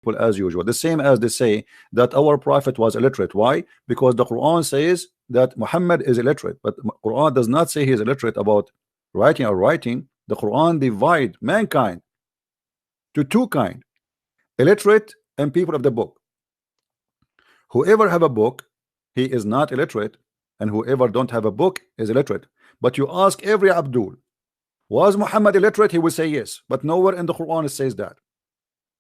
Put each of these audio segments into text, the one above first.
people as usual. The same as they say that our prophet was illiterate. Why? Because the Quran says that Muhammad is illiterate, but Quran does not say he is illiterate about writing or writing. The Quran divide mankind to two kind: illiterate and people of the book. Whoever have a book, he is not illiterate, and whoever don't have a book is illiterate. But you ask every Abdul, was Muhammad illiterate? He will say yes, but nowhere in the Quran it says that.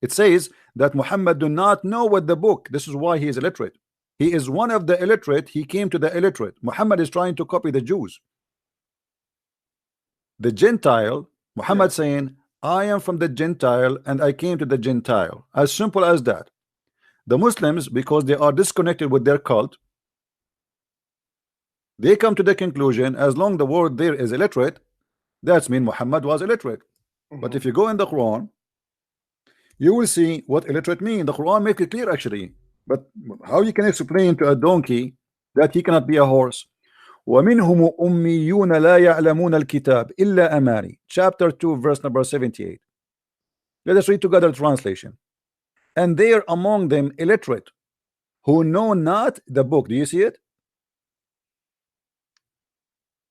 It says that Muhammad do not know what the book. This is why he is illiterate. He is one of the illiterate. He came to the illiterate. Muhammad is trying to copy the Jews. The Gentile, Muhammad saying, I am from the Gentile and I came to the Gentile. As simple as that. The Muslims, because they are disconnected with their cult, they come to the conclusion, as long the word there is illiterate, that's mean Muhammad was illiterate. But if you go in the Quran, you will see what illiterate mean. The Quran make it clear actually. But how you can explain to a donkey that he cannot be a horse? وَمِنْهُمُ أُمِّيُّونَ لَا يَعْلَمُونَ الْكِتَابِ إِلَّا أَمَانِي. Chapter 2 verse number 78. Let us read together the translation. And they are among them illiterate, who know not the book. Do you see it?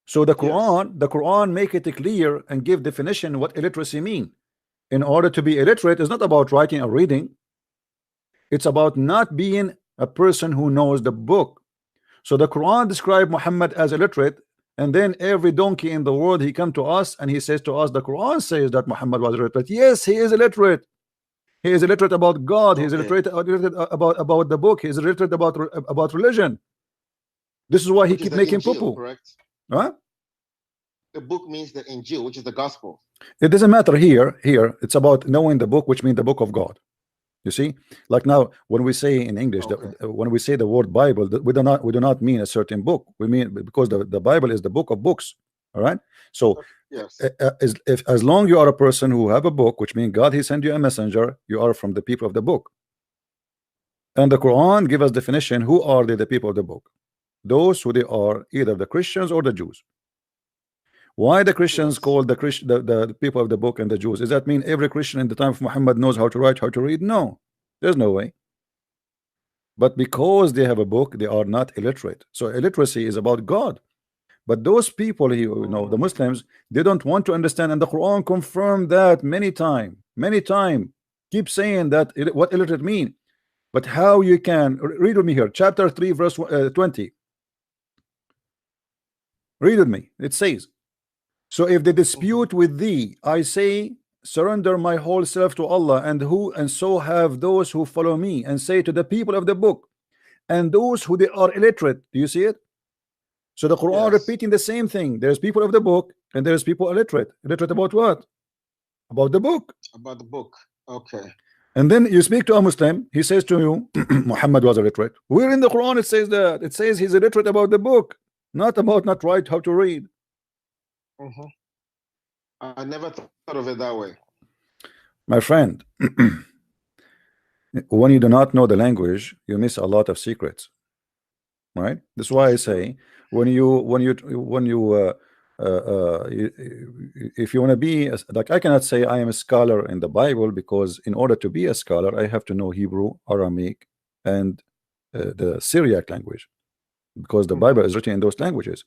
So the Quran make it clear and give definition what illiteracy mean. In order to be illiterate is not about writing or reading. It's about not being a person who knows the book. So the Quran described Muhammad as illiterate, and then every donkey in the world he come to us and he says to us, the Quran says that Muhammad was illiterate. Yes, he is illiterate. He is illiterate about God. He is illiterate about the book. He is illiterate about religion. This is why he keep making poo-poo. Correct. Huh? The book means the Injil, which is the gospel. It doesn't matter here. Here it's about knowing the book, which means the book of God. You see, like now when we say in English, when we say the word Bible, we do not mean a certain book. We mean because the Bible is the book of books. All right. So yes, as long you are a person who have a book, which means God he sent you a messenger, you are from the people of the book. And the Quran give us definition. Who are they? The people of the book. Those who they are either the Christians or the Jews. Why the Christians called the people of the book and the Jews? Does that mean every Christian in the time of Muhammad knows how to write, how to read? No, there's no way. But because they have a book, they are not illiterate. So illiteracy is about God. But those people, you know, the Muslims, they don't want to understand, and the Quran confirmed that many times. Keep saying that what illiterate mean. But how you can read with me here, chapter 3 verse 20. Read with me. It says, so if they dispute with thee, I say, surrender my whole self to Allah, and so have those who follow me, and say to the people of the book and those who they are illiterate. Do you see it? So the Quran repeating the same thing. There's people of the book and there's people illiterate. Illiterate about what? About the book. About the book. Okay. And then you speak to a Muslim, he says to you, Muhammad was illiterate. Where in the Quran it says that? It says he's illiterate about the book, not about not right how to read. I never thought of it that way. My friend, when you do not know the language, you miss a lot of secrets. Right? That's why I say if you want to be like, I cannot say I am a scholar in the Bible, because in order to be a scholar I have to know Hebrew, Aramaic, and the Syriac language, because the Bible is written in those languages.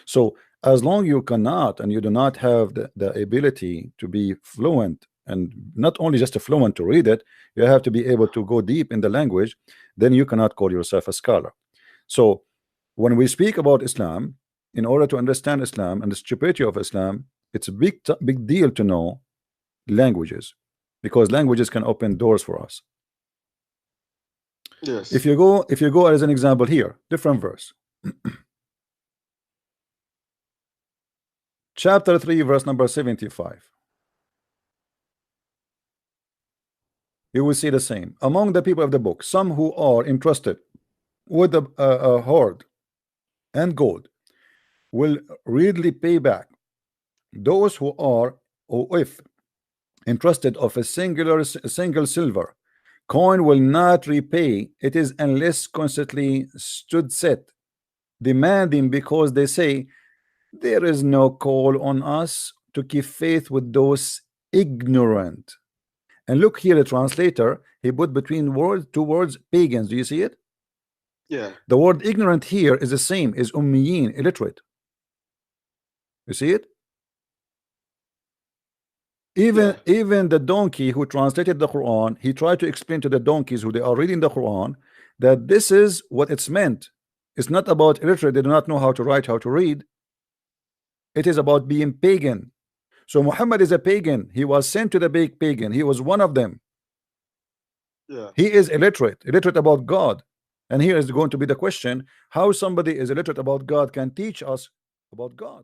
So as long you cannot and you do not have the ability to be fluent, and not only just a fluent to read it, you have to be able to go deep in the language, then you cannot call yourself a scholar. So when we speak about Islam, in order to understand Islam and the stupidity of Islam, it's a big deal to know languages, because languages can open doors for us. Yes. If you go as an example here, different verse. Chapter 3 verse number 75. You will see the same. Among the people of the book, some who are entrusted with a hoard and gold will readily pay back. Those who are, or if entrusted of a single silver coin will not repay it is unless constantly stood set, demanding, because they say there is no call on us to keep faith with those ignorant And look here, the translator, he put between two words pagans. Do you see it? Yeah. The word ignorant here is the same, is ummiyin, illiterate. You see it? Even the donkey who translated the Quran, he tried to explain to the donkeys who they are reading the Quran that this is what it's meant. It's not about illiterate, they do not know how to write, how to read. It is about being pagan. So Muhammad is a pagan. He was sent to the big pagan. He was one of them. Yeah. He is illiterate about God. And here is going to be the question: how somebody is illiterate about God can teach us about God?